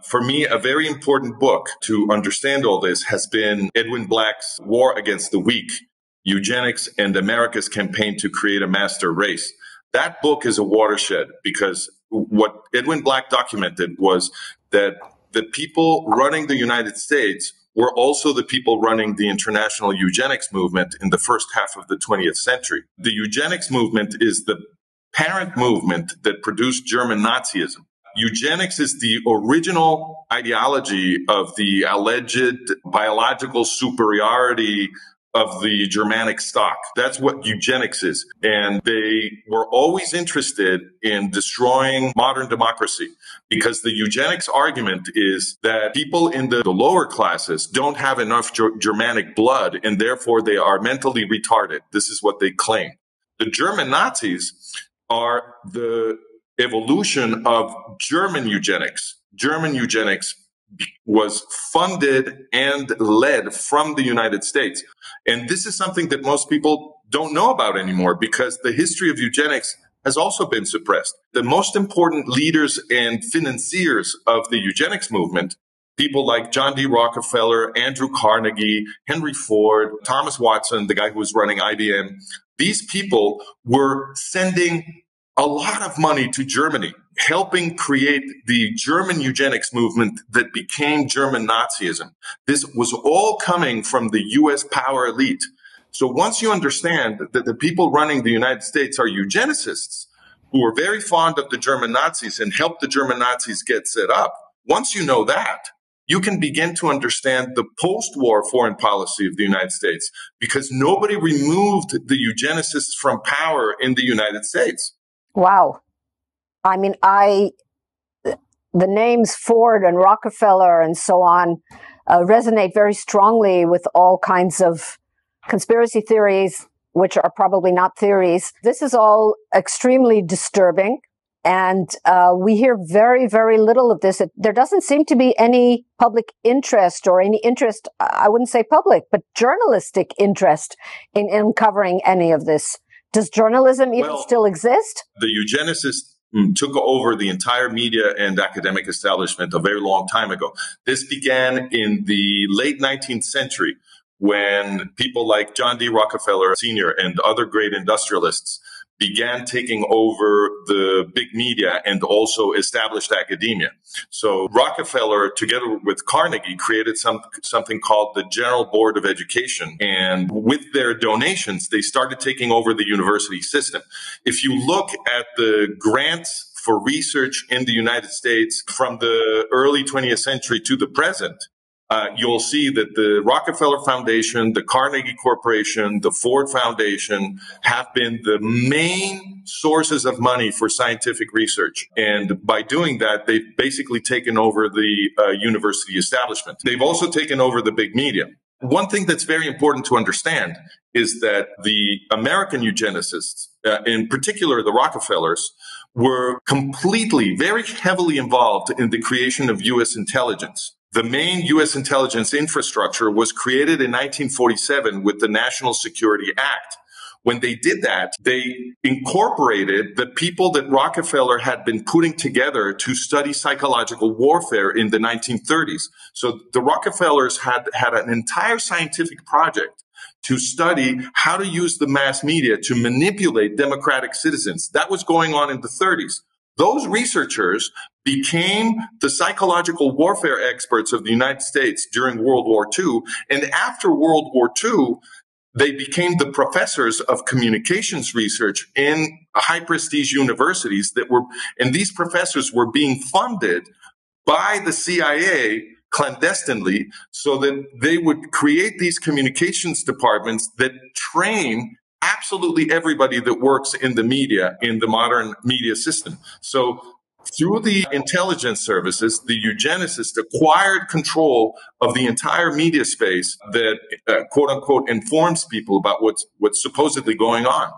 For me, a very important book to understand all this has been Edwin Black's War Against the Weak, Eugenics and America's Campaign to Create a Master Race. That book is a watershed because what Edwin Black documented was that the people running the United States were also the people running the international eugenics movement in the first half of the 20th century. The eugenics movement is the parent movement that produced German Nazism. Eugenics is the original ideology of the alleged biological superiority of the Germanic stock. That's what eugenics is. And they were always interested in destroying modern democracy because the eugenics argument is that people in the lower classes don't have enough Germanic blood and therefore they are mentally retarded. This is what they claim. The German Nazis are the evolution of German eugenics. German eugenics was funded and led from the United States. And this is something that most people don't know about anymore because the history of eugenics has also been suppressed. The most important leaders and financiers of the eugenics movement, people like John D. Rockefeller, Andrew Carnegie, Henry Ford, Thomas Watson, the guy who was running IBM, these people were sending a lot of money to Germany, helping create the German eugenics movement that became German Nazism. This was all coming from the U.S. power elite. So once you understand that the people running the United States are eugenicists who were very fond of the German Nazis and helped the German Nazis get set up, once you know that, you can begin to understand the post-war foreign policy of the United States because nobody removed the eugenicists from power in the United States. Wow. I mean, the names Ford and Rockefeller and so on resonate very strongly with all kinds of conspiracy theories, which are probably not theories. This is all extremely disturbing. And we hear very, very little of this. There doesn't seem to be any public interest or any interest, I wouldn't say public, but journalistic interest in uncovering any of this. Does journalism even still exist? The eugenicists took over the entire media and academic establishment a very long time ago. This began in the late 19th century when people like John D. Rockefeller Sr. and other great industrialists began taking over the big media and also established academia. So Rockefeller, together with Carnegie, created something called the General Board of Education. And with their donations, they started taking over the university system. If you look at the grants for research in the United States from the early 20th century to the present, you'll see that the Rockefeller Foundation, the Carnegie Corporation, the Ford Foundation have been the main sources of money for scientific research. And by doing that, they've basically taken over the university establishment. They've also taken over the big media. One thing that's very important to understand is that the American eugenicists, in particular the Rockefellers, were completely, very heavily involved in the creation of U.S. intelligence. The main U.S. intelligence infrastructure was created in 1947 with the National Security Act. When they did that, they incorporated the people that Rockefeller had been putting together to study psychological warfare in the 1930s. So the Rockefellers had an entire scientific project to study how to use the mass media to manipulate democratic citizens. That was going on in the 30s. Those researchers became the psychological warfare experts of the United States during World War II. And after World War II, they became the professors of communications research in high prestige universities and these professors were being funded by the CIA clandestinely so that they would create these communications departments that train absolutely everybody that works in the media, in the modern media system. So through the intelligence services, the eugenicists acquired control of the entire media space that, quote unquote, informs people about what's supposedly going on.